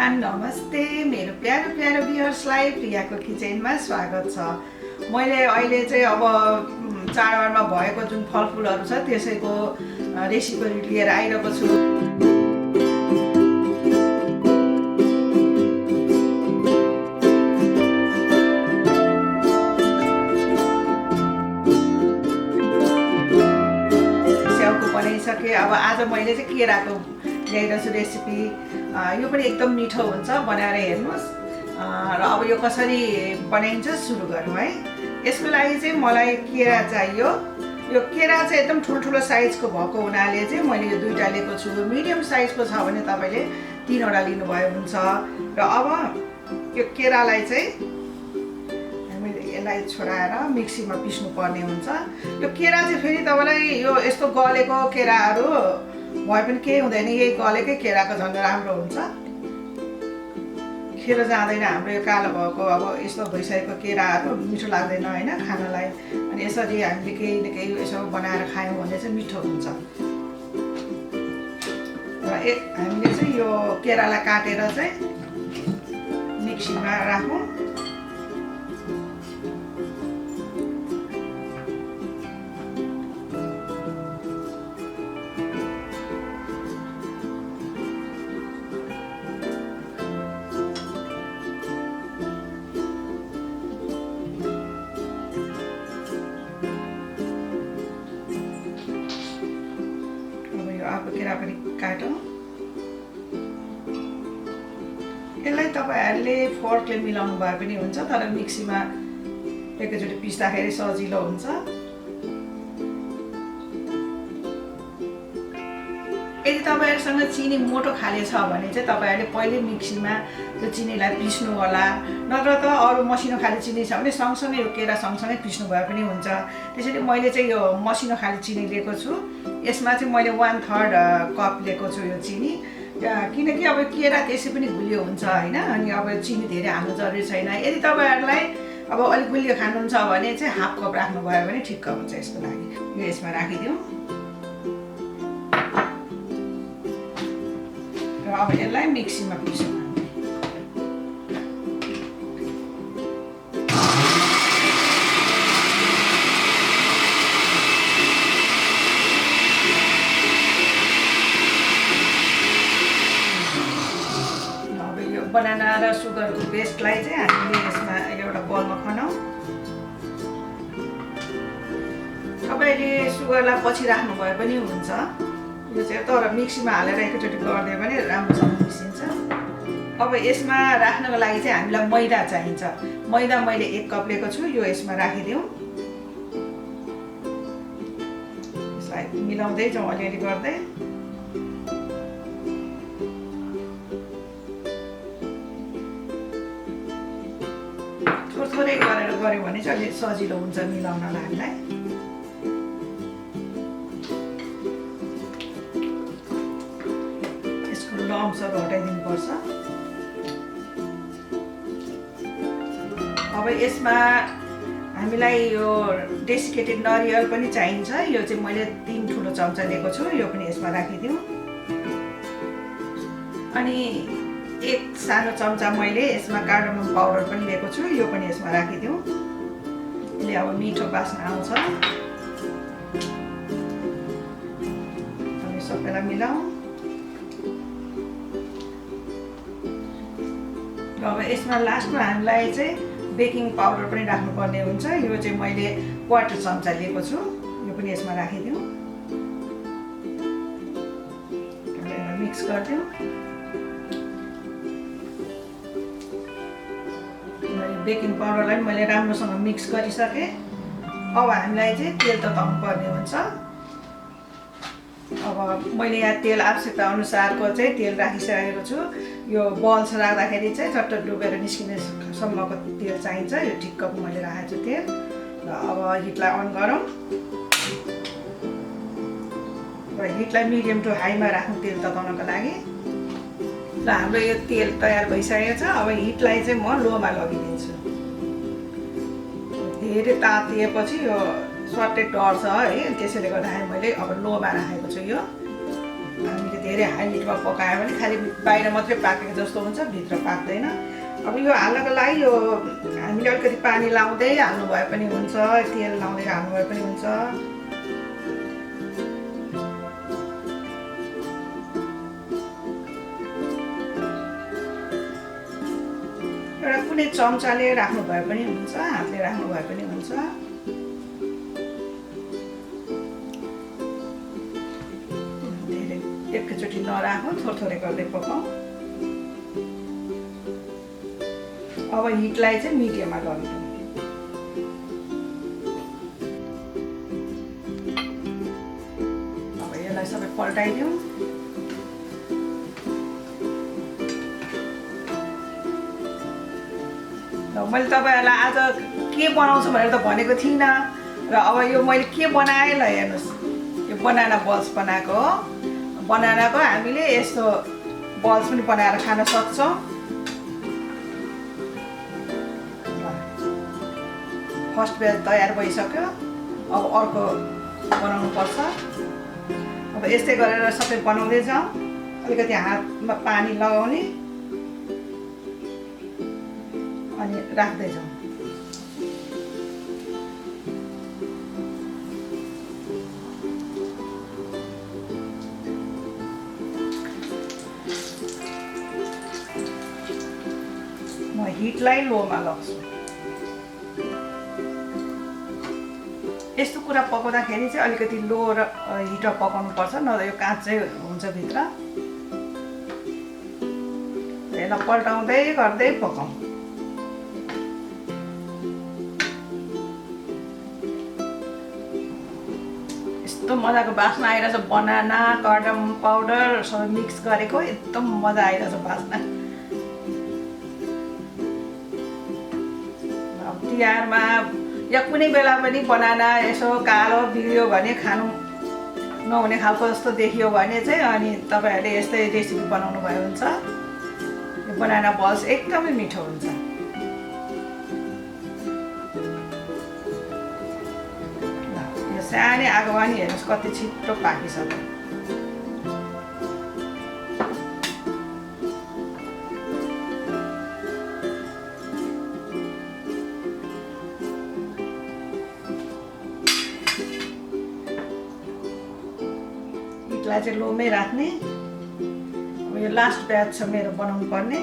Everyone नमस्ते मेरो प्यारो प्यारो भ्युअर्सलाई प्रियाको किचनमा स्वागत छ। मैले अहिले चाहिँ अब चाडबाडमा भएको जुन फलफुलहरू छ त्यसैको रेसिपी लिएर आइरहेको छु। स्याउको बनाइसकेँ। अब आज मैले चाहिँ केराको ल्याइरहेको छु रेसिपी। यो पनि एकदम मिठो हुन्छ, बनाएर हेर्नुहोस्। र अब यो कसरी बनाइन्छ सुरु गरौँ है। यसको लागि चाहिँ मलाई केरा चाहियो। यो केरा चाहिँ एकदम ठुल्ठुलो साइजको भएको हुनाले चाहिँ मैले यो दुईवटा लिएको छु। मिडियम साइजको छ भने तपाईँले 3वटा लिनुभयो हुन्छ। र अब यो केरालाई चाहिँ हामीले यसलाई छोडाएर मिक्सीमा पिस्नु पर्ने हुन्छ। यो केरा चाहिँ फेरि तपाईँलाई यो यस्तो गलेको केराहरू भए पनि केही हुँदैन, यही गलेकै केराको झन् राम्रो हुन्छ। खेर जाँदैन हाम्रो यो कालो भएको अब यस्तो भइसकेको केराहरू मिठो लाग्दैन होइन खानलाई। अनि यसरी हामीले केही न केही यसो बनाएर खायौँ भने चाहिँ मिठो हुन्छ। र हामीले चाहिँ यो केरालाई काटेर चाहिँ मिक्सीमा राखौँ। केरा पनि काटौँ। यसलाई तपाईँहरूले फोर्कले मिलाउनु भए पनि हुन्छ, तर मिक्सीमा एकैचोटि पिस्दाखेरि सजिलो हुन्छ। यदि तपाईँहरूसँग चिनी मोटो खाले छ भने चाहिँ तपाईँहरूले पहिले मिक्सीमा त्यो चिनीलाई पिस्नु होला, नत्र त अरू मसिनो खाले चिनी छ भने सँगसँगै यो केरा सँगसँगै पिस्नु भए पनि हुन्छ। त्यसैले मैले चाहिँ यो मसिनो खाले चिनी लिएको छु। यसमा चाहिँ मैले 1/3 कप लिएको छु यो चिनी, किनकि अब केरा त्यसै पनि गुलियो हुन्छ होइन। अनि अब चिनी धेरै हाल्नु जरुरी छैन। यदि तपाईँहरूलाई अब अलिक गुलियो खानुहुन्छ भने चाहिँ 1/2 कप राख्नुभयो भने ठिक्क हुन्छ। यसको लागि यो यसमा राखिदिउँ। र अब यसलाई मिक्सीमा पिसौँ। बनाना र सुगरको पेस्टलाई चाहिँ हामीले यसमा एउटा बोलमा खनाउँ। तपाईँले सुगरलाई पछि राख्नु भए पनि हुन्छ। यो चाहिँ तर मिक्सीमा हालेर एकैचोटि गरिदियो भने राम्रोसँग मिसिन्छ। अब यसमा राख्नको लागि चाहिँ हामीलाई मैदा चाहिन्छ। मैदा मैले 1 कप लिएको छु। यो यसमा राखिदिउँ। यसलाई मिलाउँदै जाउँ अलिअलि गर्दै। थोरै गरेर गऱ्यो भने चाहिँ अलिक सजिलो हुन्छ मिलाउनलाई हामीलाई। यसको लम्सहरू हटाइदिनुपर्छ। अब यसमा हामीलाई यो डेसिकेटेड नरिवल पनि चाहिन्छ। यो चाहिँ मैले 3 ठुलो चम्चा लिएको छु। यो पनि यसमा राखिदिउँ। अनि 1 सानो चम्चा मैले यसमा कार्डमम पाउडर पनि लिएको छु। यो पनि यसमा राखिदिउँ। यसले अब मिठो बास्ना आउँछ। अनि सबैलाई मिलाउँ। र अब यसमा लास्टमा हामीलाई चाहिँ बेकिङ पाउडर पनि राख्नुपर्ने हुन्छ। यो चाहिँ मैले 1/4 चम्चा लिएको छु। यो पनि यसमा राखिदिउँ। मिक्स गरिदिउँ। बेकिङ पाउडरलाई मैले राम्रोसँग मिक्स गरिसकेँ। अब हामीलाई चाहिँ तेल तताउनु पर्ने हुन्छ। अब मैले यहाँ तेल आवश्यकता अनुसारको चाहिँ तेल राखिसकेको छु। यो बल्स राख्दाखेरि चाहिँ चट्ट डुबेर निस्किनेसम्मको तेल चाहिन्छ। यो ठिक्कको मैले राखेको छु तेल। र अब हिटलाई अन गरौँ। र हिटलाई मिडियम टु हाईमा राख्नु तेल तताउनको लागि। र हाम्रो यो तेल तयार भइसकेको छ। अब हिटलाई चाहिँ म लोमा लगिदिन्छु। धेरै तातिएपछि यो स्वाटै टर्छ है, त्यसैले गर्दाखेरि मैले अब लोमा राखेको छु। यो हामीले धेरै हाई हिटमा पकायो भने खालि बाहिर मात्रै पाकेको जस्तो हुन्छ, भित्र पाक्दैन। अब यो हाल्नको लागि यो हामीले अलिकति पानी लाउँदै हाल्नु भए पनि हुन्छ, तेल लाउँदै हाल्नु भए पनि हुन्छ। एउटा कुनै चम्चाले राख्नु भए पनि हुन्छ, हातले राख्नु भए पनि हुन्छ। धेरै एकैचोटि नराखौँ, थोरै गर्दै पकाउँ। अब हिटलाई चाहिँ मिडियममा गर्नु। अब यसलाई सबै पल्टाइदिउँ। मैले तपाईँहरूलाई आज के बनाउँछु भनेर त भनेको थिइनँ र अब यो मैले के बनाएँ ल हेर्नुहोस्, यो बनाना बल्स बनाएको हो। बनानाको हामीले यस्तो बल्स पनि बनाएर खान सक्छौँ। फर्स्ट ब्याच तयार भइसक्यो, अब अर्को बनाउनु पर्छ। अब यस्तै गरेर सबै बनाउँदै जाउँ। अलिकति हातमा पानी लगाउने अनि राख्दै जाउँ। म हिटलाई लोमा लग्छु। यस्तो कुरा पकाउँदाखेरि चाहिँ अलिकति लो र हिटमा पकाउनु पर्छ, नभए यो काँचै हुन्छ भित्र। यसलाई पल्टाउँदै गर्दै पकाउँ। यस्तो मजाको बास्ना आइरहेछ। बनाना, कार्डमम पाउडर सबै मिक्स गरेको एकदम मजा आइरहेछ बास्ना। तिहारमा या कुनै बेला पनि बनाना यसो कालो बिग्रियो भने खानु नहुने खालको जस्तो देखियो भने चाहिँ अनि तपाईँहरूले यस्तै रेसिपी बनाउनु भयो हुन्छ। यो बनाना बल्स एकदमै मिठो हुन्छ। यो सानै आगोमा नि हेर्नुहोस् कति छिटो पाकिसक्यो। हिटलाई चाहिँ लोमै राख्ने। अब यो लास्ट ब्याच छ मेरो बनाउनु पर्ने।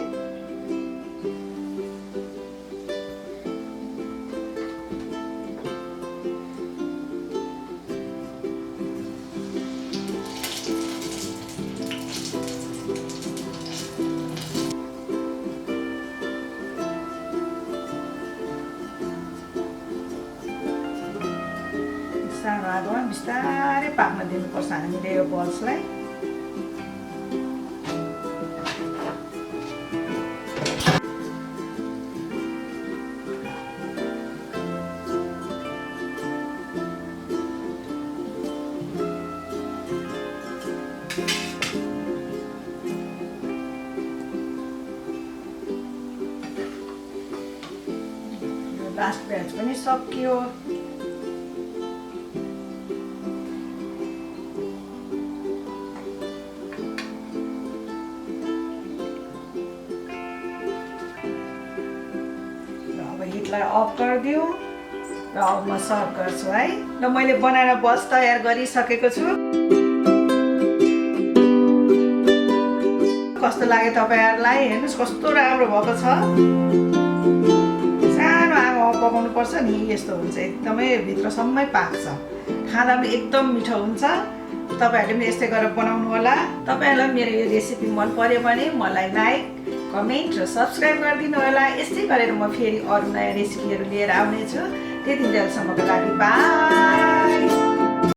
सानो आगोमा बिस्तारै पाक्न दिनुपर्छ हामीले यो बल्सलाई। लास्ट ब्याच पनि सकियो। हिटलाई अफ गरिदियो र अब म सर्भ गर्छु है। र मैले बनाना बल्स तयार गरिसकेको छु। कस्तो लाग्यो तपाईँहरूलाई? हेर्नुहोस् कस्तो राम्रो भएको छ। सानो आगोमा पकाउनु पर्छ नि, यस्तो हुन्छ। एकदमै भित्रसम्मै पाक्छ, खाँदा पनि एकदम मिठो हुन्छ। तपाईँहरूले पनि यस्तै गरेर बनाउनु होला। तपाईँहरूलाई मेरो यो रेसिपी मन पर्यो भने मलाई लाइक, कमेन्ट र सब्सक्राइब गरिदिनु होला। यस्तै गरेर म फेरि अरू नयाँ रेसिपीहरू लिएर आउनेछु। त्यति बेलासम्मको लागि बाई।